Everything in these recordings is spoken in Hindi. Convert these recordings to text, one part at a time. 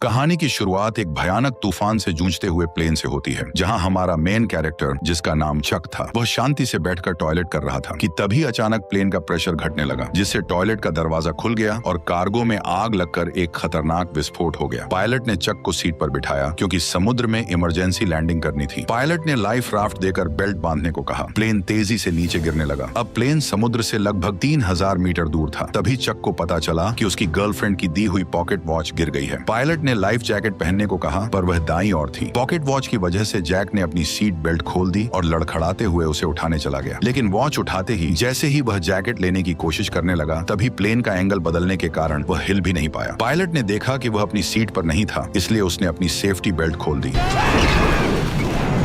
कहानी की शुरुआत एक भयानक तूफान से जूझते हुए प्लेन से होती है, जहां हमारा मेन कैरेक्टर, जिसका नाम चक था, वह शांति से बैठकर टॉयलेट कर रहा था कि तभी अचानक प्लेन का प्रेशर घटने लगा, जिससे टॉयलेट का दरवाजा खुल गया और कार्गो में आग लगकर एक खतरनाक विस्फोट हो गया। पायलट ने चक को सीट पर बिठाया क्योंकि समुद्र में इमरजेंसी लैंडिंग करनी थी। पायलट ने लाइफ राफ्ट देकर बेल्ट बांधने को कहा। प्लेन तेजी से नीचे गिरने लगा। अब प्लेन समुद्र से लगभग 3000 मीटर दूर था। तभी चक को पता चला कि उसकी गर्लफ्रेंड की दी हुई पॉकेट वॉच गिर गई है। पायलट ने लाइफ जैकेट पहनने को कहा, पर वह दाईं ओर थी। पॉकेट वॉच की वजह से जैक ने अपनी सीट बेल्ट खोल दी और लड़खड़ाते हुए उसे उठाने चला गया। लेकिन वॉच उठाते ही जैसे ही वह जैकेट लेने की कोशिश करने लगा, तभी प्लेन का एंगल बदलने के कारण वह हिल भी नहीं पाया। पायलट ने देखा कि वह अपनी सीट पर नहीं था, इसलिए उसने अपनी सेफ्टी बेल्ट खोल दी।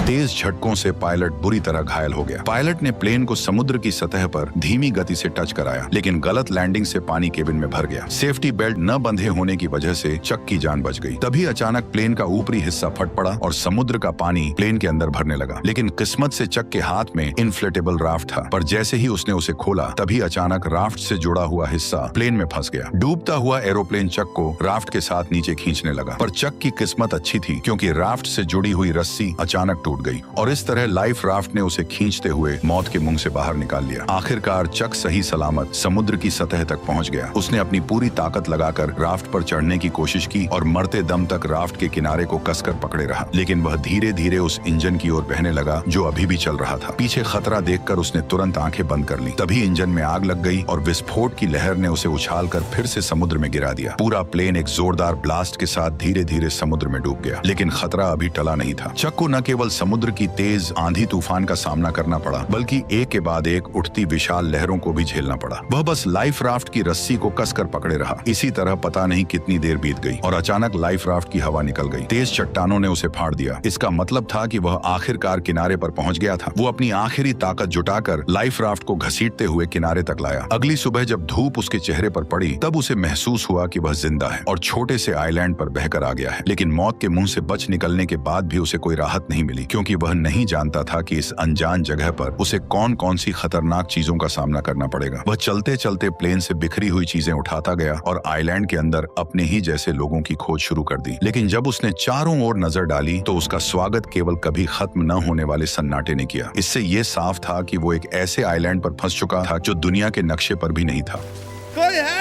तेज झटकों से पायलट बुरी तरह घायल हो गया। पायलट ने प्लेन को समुद्र की सतह पर धीमी गति से टच कराया, लेकिन गलत लैंडिंग से पानी केबिन में भर गया। सेफ्टी बेल्ट न बंधे होने की वजह से चक की जान बच गई। तभी अचानक प्लेन का ऊपरी हिस्सा फट पड़ा और समुद्र का पानी प्लेन के अंदर भरने लगा। लेकिन किस्मत से चक के हाथ में इन्फ्लेटेबल राफ्ट था, पर जैसे ही उसने उसे खोला, तभी अचानक राफ्ट से जुड़ा हुआ हिस्सा प्लेन में फंस गया। डूबता हुआ एरोप्लेन चक को राफ्ट के साथ नीचे खींचने लगा, पर चक की किस्मत अच्छी थी क्योंकि राफ्ट से जुड़ी हुई रस्सी अचानक टूट गई और इस तरह लाइफ राफ्ट ने उसे खींचते हुए मौत के मुंह से बाहर निकाल लिया। आखिरकार चक सही सलामत समुद्र की सतह तक पहुंच गया। उसने अपनी पूरी ताकत लगाकर राफ्ट पर चढ़ने की कोशिश की और मरते दम तक राफ्ट के किनारे को कसकर पकड़े रहा, लेकिन वह धीरे धीरे उस इंजन की ओर बहने लगा जो अभी भी चल रहा था। पीछे खतरा देखकर उसने तुरंत आंखें बंद कर ली। तभी इंजन में आग लग गई और विस्फोट की लहर ने उसे उछालकर फिर से समुद्र में गिरा दिया। पूरा प्लेन एक जोरदार ब्लास्ट के साथ धीरे धीरे समुद्र में डूब गया, लेकिन खतरा अभी टला नहीं था। चक को न केवल समुद्र की तेज आंधी तूफान का सामना करना पड़ा, बल्कि एक के बाद एक उठती विशाल लहरों को भी झेलना पड़ा। वह बस लाइफ राफ्ट की रस्सी को कसकर पकड़े रहा। इसी तरह पता नहीं कितनी देर बीत गई और अचानक लाइफ राफ्ट की हवा निकल गई। तेज चट्टानों ने उसे फाड़ दिया। इसका मतलब था कि वह आखिरकार किनारे पर पहुंच गया था। वो अपनी आखिरी ताकत जुटाकर लाइफ राफ्ट को घसीटते हुए किनारे तक लाया। अगली सुबह जब धूप उसके चेहरे पर पड़ी, तब उसे महसूस हुआ कि वह जिंदा है और छोटे से आइलैंड पर बहकर आ गया है। लेकिन मौत के मुंह से बच निकलने के बाद भी उसे कोई राहत नहीं मिली, क्योंकि वह नहीं जानता था कि इस अनजान जगह पर उसे कौन कौन सी खतरनाक चीजों का सामना करना पड़ेगा। वह चलते चलते प्लेन से बिखरी हुई चीजें उठाता गया और आइलैंड के अंदर अपने ही जैसे लोगों की खोज शुरू कर दी। लेकिन जब उसने चारों ओर नजर डाली, तो उसका स्वागत केवल कभी खत्म न होने वाले सन्नाटे ने किया। इससे यह साफ था कि वो एक ऐसे आइलैंड पर फंस चुका था जो दुनिया के नक्शे पर भी नहीं था। कोई है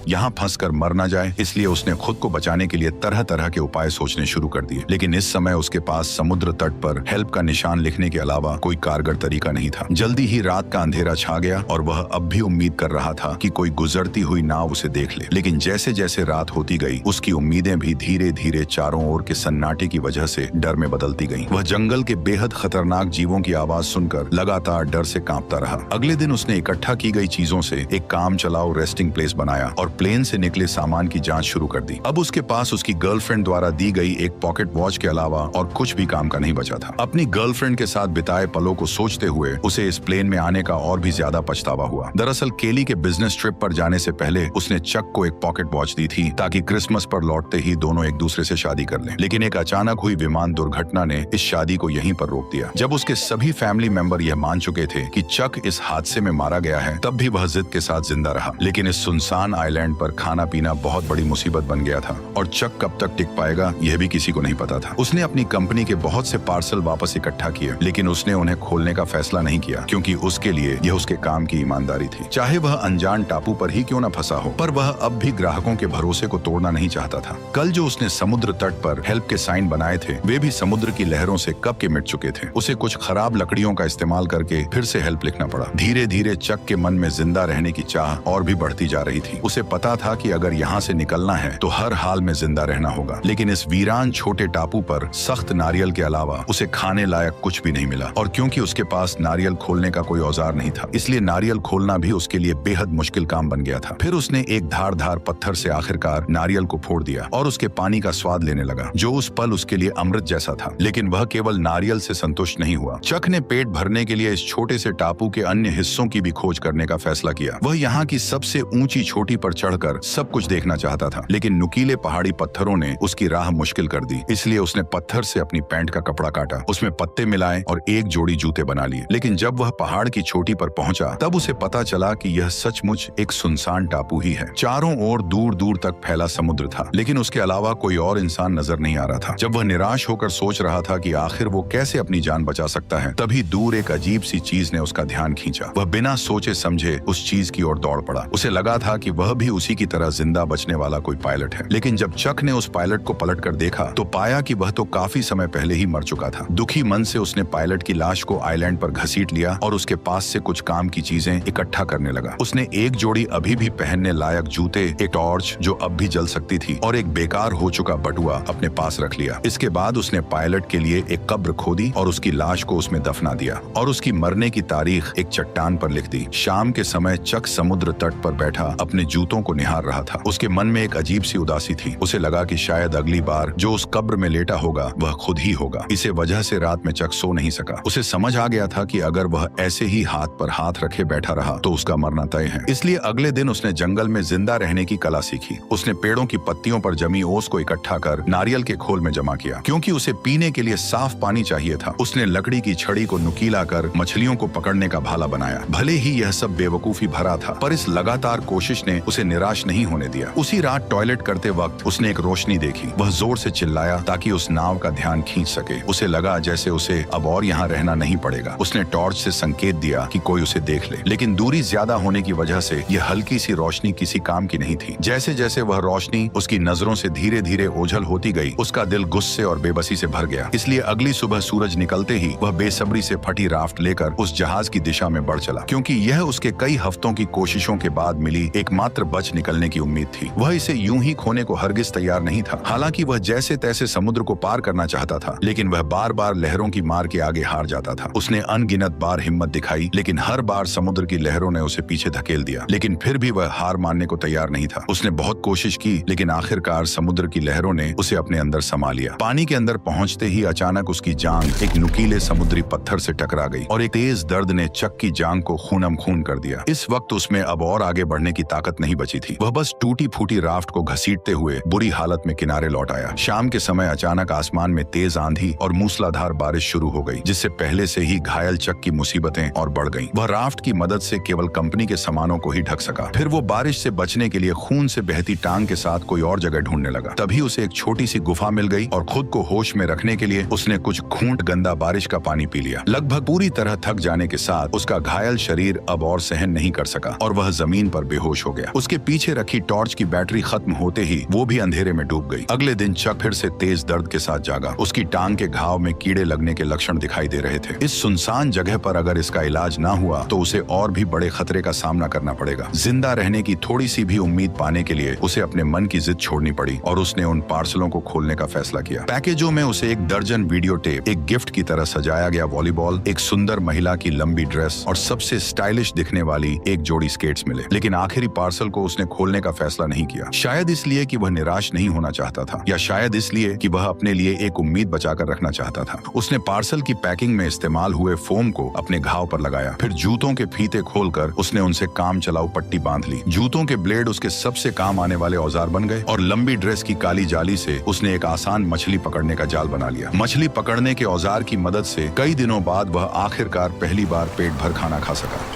यहाँ फंसकर मर न जाए, इसलिए उसने खुद को बचाने के लिए तरह तरह के उपाय सोचने शुरू कर दिए। लेकिन इस समय उसके पास समुद्र तट पर हेल्प का निशान लिखने के अलावा कोई कारगर तरीका नहीं था। जल्दी ही रात का अंधेरा छा गया और वह अब भी उम्मीद कर रहा था कि कोई गुजरती हुई नाव उसे देख ले। लेकिन जैसे जैसे रात होती गई, उसकी उम्मीदें भी धीरे धीरे चारों ओर के सन्नाटे की वजह से डर में बदलती गईं। वह जंगल के बेहद खतरनाक जीवों की आवाज सुनकर लगातार डर से कांपता रहा। अगले दिन उसने इकट्ठा की गई चीजों से एक काम चलाओ रेस्टिंग प्लेस बनाया और प्लेन से निकले सामान की जांच शुरू कर दी। अब उसके पास उसकी गर्लफ्रेंड द्वारा दी गई एक पॉकेट वॉच के अलावा और कुछ भी काम का नहीं बचा था। अपनी गर्लफ्रेंड के साथ बिताए पलों को सोचते हुए उसे इस प्लेन में आने का और भी ज्यादा पछतावा हुआ। दरअसल केली के बिजनेस ट्रिप पर जाने से पहले उसने चक को एक पॉकेट वॉच दी थी, ताकि क्रिसमस पर लौटते ही दोनों एक दूसरे से शादी कर लें। लेकिन एक अचानक हुई विमान दुर्घटना ने इस शादी को यहीं पर रोक दिया। जब उसके सभी फैमिली मेंबर यह मान चुके थे कि चक इस हादसे में मारा गया है, तब भी वह जिद के साथ जिंदा रहा। लेकिन इस सुनसान आइलैंड पर खाना पीना बहुत बड़ी मुसीबत बन गया था और चक कब तक टिक पाएगा यह भी किसी को नहीं पता था। उसने अपनी कंपनी के बहुत से पार्सल वापस इकट्ठा किए, लेकिन उसने उन्हें खोलने का फैसला नहीं किया, क्योंकि उसके लिए यह उसके काम की ईमानदारी थी। चाहे वह अनजान टापू पर ही क्यों न फंसा हो, पर वह अब भी ग्राहकों के भरोसे को तोड़ना नहीं चाहता था। कल जो उसने समुद्र तट पर हेल्प के साइन बनाए थे, वे भी समुद्र की लहरों से कब के मिट चुके थे। उसे कुछ खराब लकड़ियों का इस्तेमाल करके फिर से हेल्प लिखना पड़ा। धीरे धीरे चक के मन में जिंदा रहने की चाह और भी बढ़ती जा रही थी। उसे पता था कि अगर यहाँ से निकलना है तो हर हाल में जिंदा रहना होगा। लेकिन इस वीरान छोटे टापू पर सख्त नारियल के अलावा उसे खाने लायक कुछ भी नहीं मिला, और क्योंकि उसके पास नारियल खोलने का कोई औजार नहीं था, इसलिए नारियल खोलना भी उसके लिए बेहद मुश्किल काम बन गया था। फिर उसने एक धारदार पत्थर से आखिरकार नारियल को फोड़ दिया और उसके पानी का स्वाद लेने लगा, जो उस पल उसके लिए अमृत जैसा था। लेकिन वह केवल नारियल से संतुष्ट नहीं हुआ। चक ने पेट भरने के लिए इस छोटे से टापू के अन्य हिस्सों की भी खोज करने का फैसला किया। वह यहाँ की सबसे ऊंची चोटी पर चढ़कर सब कुछ देखना चाहता था, लेकिन नुकीले पहाड़ी पत्थरों ने उसकी राह मुश्किल कर दी। इसलिए उसने पत्थर से अपनी पैंट का कपड़ा काटा, उसमें पत्ते मिलाए और एक जोड़ी जूते बना लिए। लेकिन जब वह पहाड़ की चोटी पर पहुंचा तब उसे पता चला कि यह सचमुच एक सुनसान टापू ही है। चारों ओर दूर दूर तक फैला समुद्र था, लेकिन उसके अलावा कोई और इंसान नजर नहीं आ रहा था। जब वह निराश होकर सोच रहा था कि आखिर वो कैसे अपनी जान बचा सकता है, तभी दूर एक अजीब सी चीज ने उसका ध्यान खींचा। वह बिना सोचे समझे उस चीज की ओर दौड़ पड़ा। उसे लगा था कि वह भी उसी की तरह जिंदा बचने वाला कोई पायलट है, लेकिन जब चक ने उस पायलट को पलट कर देखा तो पाया कि वह तो काफी समय पहले ही मर चुका था। दुखी मन से उसने पायलट की लाश को आइलैंड पर घसीट लिया और उसके पास से कुछ काम की चीजें इकट्ठा करने लगा। उसने एक जोड़ी अभी भी पहनने लायक जूते, एक टॉर्च जो अब भी जल सकती थी और एक बेकार हो चुका बटुआ अपने पास रख लिया। इसके बाद उसने पायलट के लिए एक कब्र खोदी और उसकी लाश को उसमें दफना दिया और उसकी मरने की तारीख एक चट्टान पर लिख दी। शाम के समय चक समुद्र तट पर बैठा अपने जूतों को निहार रहा था। उसके मन में एक अजीब सी उदासी थी। उसे लगा कि शायद अगली बार जो उस कब्र में लेटा होगा वह खुद ही होगा। इसे वजह से रात में चक सो नहीं सका। उसे समझ आ गया था कि अगर वह ऐसे ही हाथ पर हाथ रखे बैठा रहा तो उसका मरना तय है। इसलिए अगले दिन उसने जंगल में जिंदा रहने की कला सीखी। उसने पेड़ों की पत्तियों पर जमी ओस को इकट्ठा कर नारियल के खोल में जमा किया, क्योंकि उसे पीने के लिए साफ पानी चाहिए था। उसने लकड़ी की छड़ी को नुकीला कर मछलियों को पकड़ने का भाला बनाया। भले ही यह सब बेवकूफी भरा था, पर इस लगातार कोशिश ने उसे निराश नहीं होने दिया। उसी रात टॉयलेट करते वक्त उसने एक रोशनी देखी। वह जोर से चिल्लाया ताकि उस नाव का ध्यान खींच सके। उसे लगा जैसे उसे अब और यहाँ रहना नहीं पड़ेगा। उसने टॉर्च से संकेत दिया कि कोई उसे देख ले, लेकिन दूरी ज्यादा होने की वजह से यह हल्की सी रोशनी किसी काम की नहीं थी। जैसे जैसे वह रोशनी उसकी नजरों से धीरे धीरे ओझल होती गई, उसका दिल गुस्से और बेबसी से भर गया। इसलिए अगली सुबह सूरज निकलते ही वह बेसब्री से फटी राफ्ट लेकर उस जहाज की दिशा में बढ़ चला, क्योंकि यह उसके कई हफ्तों की कोशिशों के बाद मिली एकमात्र बच निकलने की उम्मीद थी। वह इसे यूं ही खोने को हरगिज तैयार नहीं था। हालांकि वह जैसे तैसे समुद्र को पार करना चाहता था, लेकिन वह बार बार लहरों की मार के आगे हार जाता था। उसने अनगिनत बार हिम्मत दिखाई, लेकिन हर बार समुद्र की लहरों ने उसे पीछे धकेल दिया। लेकिन फिर भी वह हार मानने को तैयार नहीं था। उसने बहुत कोशिश की, लेकिन आखिरकार समुद्र की लहरों ने उसे अपने अंदर समा लिया। पानी के अंदर पहुंचते ही अचानक उसकी जांघ एक नुकीले समुद्री पत्थर से टकरा गई और एक तेज दर्द ने चक की जांघ को खूनम खून कर दिया। इस वक्त उसमें अब और आगे बढ़ने की ताकत नहीं बची थी। वह बस टूटी फूटी राफ्ट को घसीटते हुए बुरी हालत में किनारे लौट आया। शाम के समय अचानक आसमान में तेज आंधी और मूसलाधार बारिश शुरू हो गई, जिससे पहले से ही घायल चक की मुसीबतें और बढ़ गईं। वह राफ्ट की मदद से केवल कंपनी के सामानों को ही ढक सका। फिर वो बारिश से बचने के लिए खून से बहती टांग के साथ कोई और जगह ढूंढने लगा। तभी उसे एक छोटी सी गुफा मिल गई और खुद को होश में रखने के लिए उसने कुछ घूंट गंदा बारिश का पानी पी लिया। लगभग पूरी तरह थक जाने के साथ उसका घायल शरीर अब और सहन नहीं कर सका और वह जमीन पर बेहोश हो गया। उसके पीछे रखी टॉर्च की बैटरी खत्म होते ही वो भी अंधेरे में डूब गई। अगले दिन चक फिर से तेज दर्द के साथ जागा। उसकी टांग के घाव में कीड़े लगने के लक्षण दिखाई दे रहे थे। इस सुनसान जगह पर अगर इसका इलाज ना हुआ तो उसे और भी बड़े खतरे का सामना करना पड़ेगा। जिंदा रहने की थोड़ी सी भी उम्मीद पाने के लिए उसे अपने मन की जिद छोड़नी पड़ी और उसने उन पार्सलों को खोलने का फैसला किया। पैकेजों में उसे एक दर्जन वीडियो टेप, एक गिफ्ट की तरह सजाया गया वॉलीबॉल, एक सुंदर महिला की लंबी ड्रेस और सबसे स्टाइलिश दिखने वाली एक जोड़ी स्केट्स मिले। लेकिन आखिरी पार्सल को उसने खोलने का फैसला नहीं किया। शायद इसलिए कि वह निराश नहीं होना चाहता था, या शायद इसलिए कि वह अपने लिए एक उम्मीद बचाकर रखना चाहता था। उसने पार्सल की पैकिंग में इस्तेमाल हुए फोम को अपने घाव पर लगाया। फिर जूतों के फीते खोलकर उसने उनसे काम चलाऊ पट्टी बांध ली। जूतों के ब्लेड उसके सबसे काम आने वाले औजार बन गए और लंबी ड्रेस की काली जाली से उसने एक आसान मछली पकड़ने का जाल बना लिया। मछली पकड़ने के औजार की मदद से कई दिनों बाद वह आखिरकार पहली बार पेट भर खाना खा सका।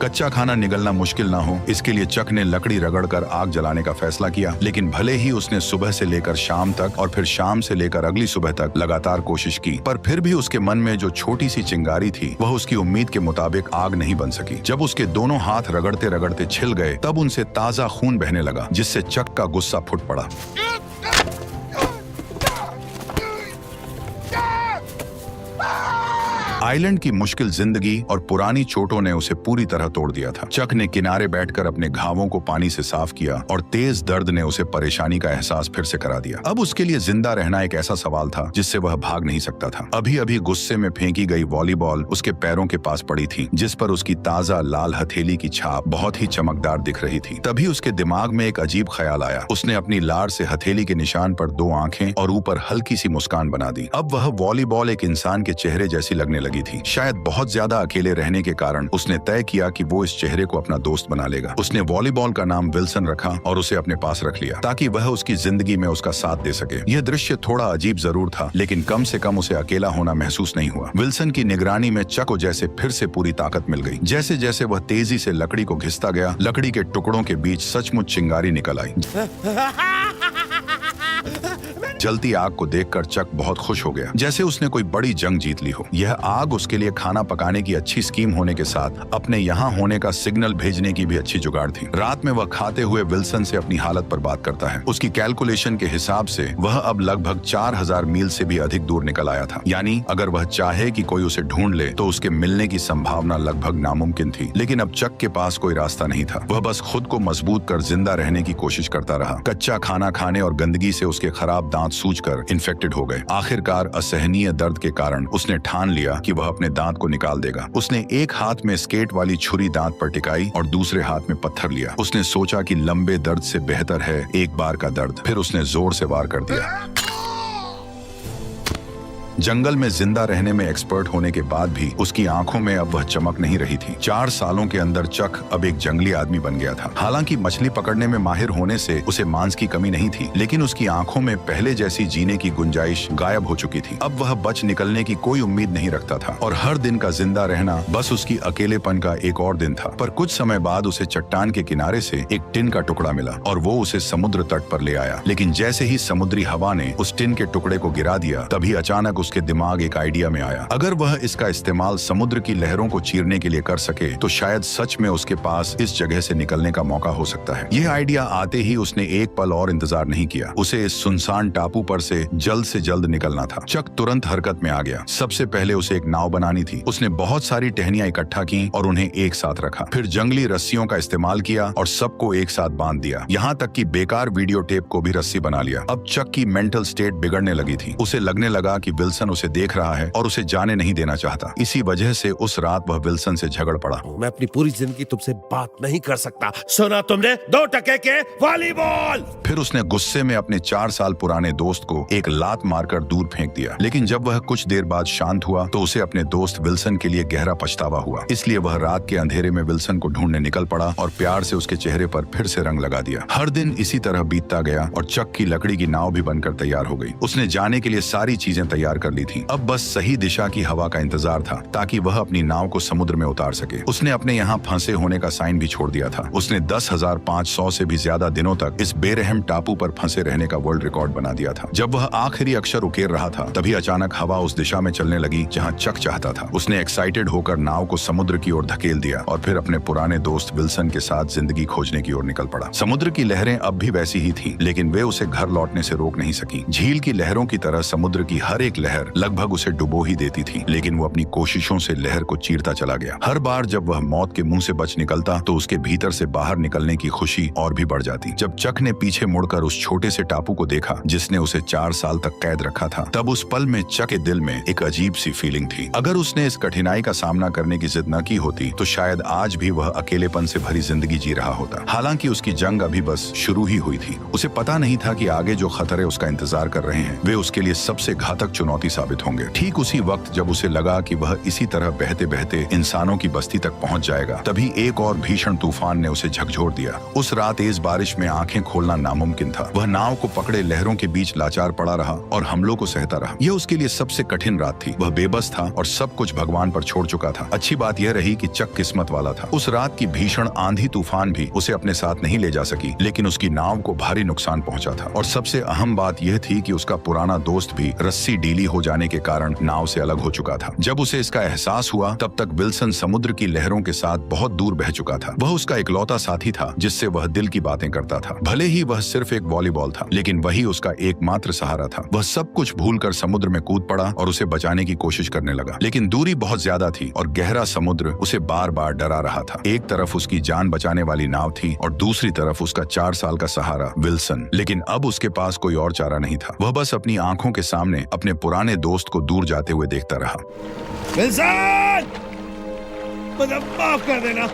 कच्चा खाना निगलना मुश्किल ना हो, इसके लिए चक ने लकड़ी रगड़कर आग जलाने का फैसला किया। लेकिन भले ही उसने सुबह से लेकर शाम तक और फिर शाम से लेकर अगली सुबह तक लगातार कोशिश की, पर फिर भी उसके मन में जो छोटी सी चिंगारी थी वह उसकी उम्मीद के मुताबिक आग नहीं बन सकी। जब उसके दोनों हाथ रगड़ते रगड़ते छिल गए तब उनसे ताजा खून बहने लगा, जिससे चक का गुस्सा फुट पड़ा। आइलैंड की मुश्किल जिंदगी और पुरानी चोटों ने उसे पूरी तरह तोड़ दिया था। चक ने किनारे बैठकर अपने घावों को पानी से साफ किया और तेज दर्द ने उसे परेशानी का एहसास फिर से करा दिया। अब उसके लिए जिंदा रहना एक ऐसा सवाल था जिससे वह भाग नहीं सकता था। अभी अभी गुस्से में फेंकी गई वॉलीबॉल उसके पैरों के पास पड़ी थी, जिस पर उसकी ताजा लाल हथेली की छाप बहुत ही चमकदार दिख रही थी। तभी उसके दिमाग में एक अजीब ख्याल आया। उसने अपनी लार से हथेली के निशान पर 2 आंखें और ऊपर हल्की सी मुस्कान बना दी। अब वह वॉलीबॉल एक इंसान के चेहरे जैसी लगने लगी। लगी थी। शायद बहुत ज्यादा अकेले रहने के कारण उसने तय किया कि वो इस चेहरे को अपना दोस्त बना लेगा। उसने वॉलीबॉल का नाम विल्सन रखा और उसे अपने पास रख लिया ताकि वह उसकी जिंदगी में उसका साथ दे सके। यह दृश्य थोड़ा अजीब जरूर था, लेकिन कम से कम उसे अकेला होना महसूस नहीं हुआ। विल्सन की निगरानी में चक को जैसे फिर से पूरी ताकत मिल गई। जैसे जैसे वह तेजी से लकड़ी को घिसता गया, लकड़ी के टुकड़ों के बीच सचमुच चिंगारी निकल आई। जलती आग को देखकर चक बहुत खुश हो गया, जैसे उसने कोई बड़ी जंग जीत ली हो। यह आग उसके लिए खाना पकाने की अच्छी स्कीम होने के साथ अपने यहाँ होने का सिग्नल भेजने की भी अच्छी जुगाड़ थी। रात में वह खाते हुए विल्सन से अपनी हालत पर बात करता है। उसकी कैलकुलेशन के हिसाब से वह अब लगभग 4000 मील से भी अधिक दूर निकल आया था। यानी अगर वह चाहे कि कोई उसे ढूंढ ले तो उसके मिलने की संभावना लगभग नामुमकिन थी। लेकिन अब चक के पास कोई रास्ता नहीं था। वह बस खुद को मजबूत कर जिंदा रहने की कोशिश करता रहा। कच्चा खाना खाने और गंदगी से उसके खराब दांत सूजकर इन्फेक्टेड हो गए। आखिरकार असहनीय दर्द के कारण उसने ठान लिया कि वह अपने दांत को निकाल देगा। उसने एक हाथ में स्केट वाली छुरी दांत पर टिकाई और दूसरे हाथ में पत्थर लिया। उसने सोचा कि लंबे दर्द से बेहतर है एक बार का दर्द। फिर उसने जोर से वार कर दिया। जंगल में जिंदा रहने में एक्सपर्ट होने के बाद भी उसकी आंखों में अब वह चमक नहीं रही थी। 4 सालों के अंदर चक अब एक जंगली आदमी बन गया था। हालांकि मछली पकड़ने में माहिर होने से उसे मांस की कमी नहीं थी, लेकिन उसकी आंखों में पहले जैसी जीने की गुंजाइश गायब हो चुकी थी। अब वह बच निकलने की कोई उम्मीद नहीं रखता था और हर दिन का जिंदा रहना बस उसकी अकेलेपन का एक और दिन था। पर कुछ समय बाद उसे चट्टान के किनारे से एक टिन का टुकड़ा मिला और वो उसे समुद्र तट पर ले आया। लेकिन जैसे ही समुद्री हवा ने उस टिन के टुकड़े को गिरा दिया, तभी अचानक उसके दिमाग एक आइडिया में आया। अगर वह इसका इस्तेमाल समुद्र की लहरों को चीरने के लिए कर सके तो शायद सच में उसके पास इस जगह से निकलने का मौका हो सकता है। यह आइडिया आते ही उसने एक पल और इंतजार नहीं किया। उसे इस सुनसान टापू पर से जल्द निकलना था। चक तुरंत हरकत में आ गया। सबसे पहले उसे एक नाव बनानी थी। उसने बहुत सारी टहनियां इकट्ठा की और उन्हें एक साथ रखा। फिर जंगली रस्सियों का इस्तेमाल किया और सबको एक साथ बांध दिया। यहाँ तक कि बेकार वीडियो टेप को भी रस्सी बना लिया। अब चक की मेंटल स्टेट बिगड़ने लगी थी। उसे लगने लगा कि विल्सन उसे देख रहा है और उसे जाने नहीं देना चाहता। इसी वजह से उस रात वह विल्सन से झगड़ पड़ा। मैं अपनी पूरी जिंदगी तुमसे बात नहीं कर सकता। सुना तुमने? 2 टके के वॉलीबॉल। फिर उसने गुस्से में अपने 4 साल पुराने दोस्त को एक लात मारकर दूर फेंक दिया। लेकिन जब वह कुछ देर बाद शांत हुआ तो उसे अपने दोस्त विल्सन के लिए गहरा पछतावा हुआ। इसलिए वह रात के अंधेरे में विल्सन को ढूंढने निकल पड़ा और प्यार से उसके चेहरे पर फिर से रंग लगा दिया। हर दिन इसी तरह बीतता गया और चक की लकड़ी की नाव भी बनकर तैयार हो गई। उसने जाने के लिए सारी चीजें तैयार कर ली थी। अब बस सही दिशा की हवा का इंतजार था ताकि वह अपनी नाव को समुद्र में उतार सके। उसने अपने यहाँ फंसे होने का साइन भी छोड़ दिया था। उसने 10,500 से भी ज्यादा दिनों तक इस बेरहम टापू पर फंसे रहने का वर्ल्ड रिकॉर्ड बना दिया था। जब वह आखिरी अक्षर उकेर रहा था तभी अचानक हवा उस दिशा में चलने लगी जहाँ चक चाहता था। उसने एक्साइटेड होकर नाव को समुद्र की ओर धकेल दिया और फिर अपने पुराने दोस्त विल्सन के साथ जिंदगी खोजने की ओर निकल पड़ा। समुद्र की लहरें अब भी वैसी ही थी, लेकिन वे उसे घर लौटने से रोक नहीं सकी। झील की लहरों की तरह समुद्र की हर एक लहर लगभग उसे डुबो ही देती थी, लेकिन वो अपनी कोशिशों से लहर को चीरता चला गया। हर बार जब वह मौत के मुंह से बच निकलता तो उसके भीतर से बाहर निकलने की खुशी और भी बढ़ जाती। जब चक ने पीछे मुड़कर उस छोटे से टापू को देखा जिसने उसे 4 साल तक कैद रखा था, तब उस पल में चक के दिल में एक अजीब सी फीलिंग थी। अगर उसने इस कठिनाई का सामना करने की जिद न की होती तो शायद आज भी वह अकेलेपन से भरी जिंदगी जी रहा होता। हालांकि उसकी जंग अभी बस शुरू ही हुई थी। उसे पता नहीं था कि आगे जो खतरे उसका इंतजार कर रहे हैं वे उसके लिए सबसे घातक चुनौती साबित होंगे। ठीक उसी वक्त जब उसे लगा कि वह इसी तरह बहते बहते इंसानों की बस्ती तक पहुंच जाएगा, तभी एक और भीषण तूफान ने उसे झकझोर दिया। उस रात तेज बारिश में आंखें खोलना नामुमकिन था। वह नाव को पकड़े लहरों के बीच लाचार पड़ा रहा और हमलों को सहता रहा। यह उसके लिए सबसे कठिन रात थी। वह बेबस था और सब कुछ भगवान पर छोड़ चुका था। अच्छी बात यह रही कि चक किस्मत वाला था। उस रात की भीषण आंधी तूफान भी उसे अपने साथ नहीं ले जा सकी, लेकिन उसकी नाव को भारी नुकसान पहुंचा था। और सबसे अहम बात यह थी कि उसका पुराना दोस्त भी रस्सी ढीली हो जाने के कारण नाव से अलग हो चुका था। जब उसे इसका एहसास हुआ तब तक विल्सन समुद्र की लहरों के साथ बहुत दूर बह चुका था। वह उसका इकलौता साथी था जिससे वह दिल की बातें करता था। भले ही वह सिर्फ एक वॉलीबॉल था, लेकिन वही उसका एकमात्र सहारा था। वह सब कुछ भूलकर समुद्र में कूद पड़ा और उसे बचाने की कोशिश करने लगा, लेकिन दूरी बहुत ज्यादा थी और गहरा समुद्र उसे बार बार डरा रहा था। एक तरफ उसकी जान बचाने वाली नाव थी और दूसरी तरफ उसका 4 साल का सहारा विल्सन। लेकिन अब उसके पास कोई और चारा नहीं था। वह बस अपनी आंखों के सामने अपने पुराने दोस्त को दूर जाते हुए देखता रहा। विल्सन, मुझे माफ कर देना।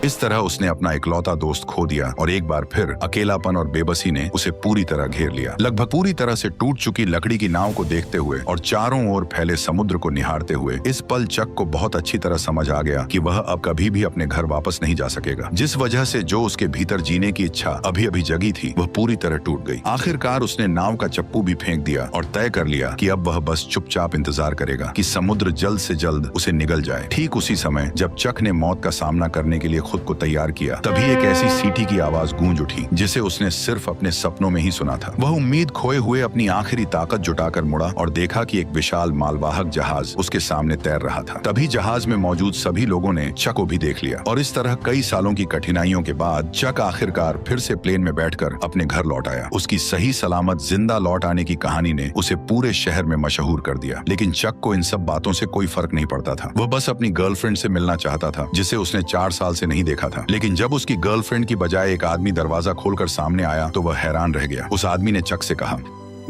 इस तरह उसने अपना इकलौता दोस्त खो दिया और एक बार फिर अकेलापन और बेबसी ने उसे पूरी तरह घेर लिया। लगभग पूरी तरह से टूट चुकी लकड़ी की नाव को देखते हुए और चारों ओर फैले समुद्र को निहारते हुए इस पल चक को बहुत अच्छी तरह समझ आ गया कि वह अब कभी भी अपने घर वापस नहीं जा सकेगा। जिस वजह से जो उसके भीतर जीने की इच्छा अभी अभी जगी थी वह पूरी तरह टूट गई। आखिरकार उसने नाव का चप्पू भी फेंक दिया और तय कर लिया कि अब वह बस चुपचाप इंतजार करेगा कि समुद्र जल्द से जल्द उसे निगल जाए। ठीक उसी समय जब चक ने मौत का सामना करने के लिए खुद को तैयार किया, तभी एक ऐसी सीटी की आवाज गूंज उठी जिसे उसने सिर्फ अपने सपनों में ही सुना था। वह उम्मीद खोए हुए अपनी आखिरी ताकत जुटाकर मुड़ा और देखा कि एक विशाल मालवाहक जहाज उसके सामने तैर रहा था। तभी जहाज में मौजूद सभी लोगों ने चक को भी देख लिया और इस तरह कई सालों की कठिनाइयों के बाद चक आखिरकार फिर से प्लेन में बैठकर अपने घर लौट आया। उसकी सही सलामत जिंदा लौट आने की कहानी ने उसे पूरे शहर में मशहूर कर दिया। लेकिन चक को इन सब बातों से कोई फर्क नहीं पड़ता था। वह बस अपनी गर्लफ्रेंड से मिलना चाहता था जिसे उसने 4 साल से नहीं देखा था। लेकिन जब उसकी गर्लफ्रेंड की बजाय एक आदमी दरवाजा खोलकर सामने आया तो वह हैरान रह गया। उस आदमी ने चक से कहा,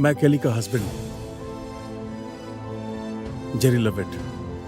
मैं केली का हस्बैंड हूं, जेरी लवेट।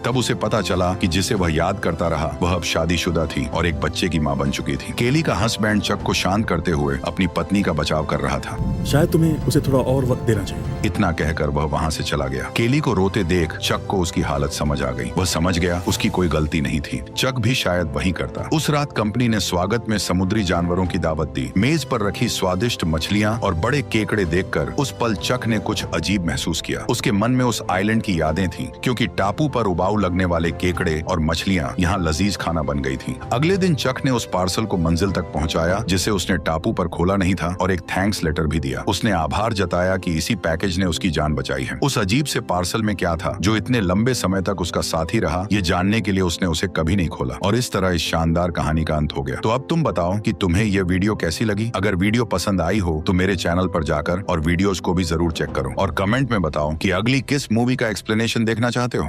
तब उसे पता चला कि जिसे वह याद करता रहा वह अब शादीशुदा थी और एक बच्चे की मां बन चुकी थी। केली का हस्बैंड चक को शांत करते हुए अपनी पत्नी का बचाव कर रहा था। शायद तुम्हें उसे थोड़ा और वक्त देना चाहिए। इतना कहकर वह वहां से चला गया। केली को रोते देख चक को उसकी हालत समझ आ गई। वह समझ गया उसकी कोई गलती नहीं थी। चक भी शायद वही करता। उस रात कंपनी ने स्वागत में समुद्री जानवरों की दावत दी। मेज पर रखी स्वादिष्ट मछलियां और बड़े केकड़े देखकर उस पल चक ने कुछ अजीब महसूस किया। उसके मन में उस आइलैंड की यादें थीं, क्योंकि टापू पर उबाऊ लगने वाले केकड़े और मछलियां यहाँ लजीज खाना बन गई थीं। अगले दिन चक ने उस पार्सल को मंजिल तक पहुंचाया जिसे उसने टापू पर खोला नहीं था और एक थैंक्स लेटर भी दिया। उसने आभार जताया कि इसी पैकेज ने उसकी जान बचाई है। उस अजीब से पार्सल में क्या था जो इतने लंबे समय तक उसका साथी रहा, ये जानने के लिए उसने उसे कभी नहीं खोला। और इस तरह इस शानदार कहानी का अंत हो गया। तो अब तुम बताओ कि तुम्हें यह वीडियो कैसी लगी। अगर वीडियो पसंद आई हो तो मेरे चैनल पर जाकर और वीडियोस को भी जरूर चेक करो और कमेंट में बताओ कि अगली किस मूवी का एक्सप्लेनेशन देखना चाहते हो।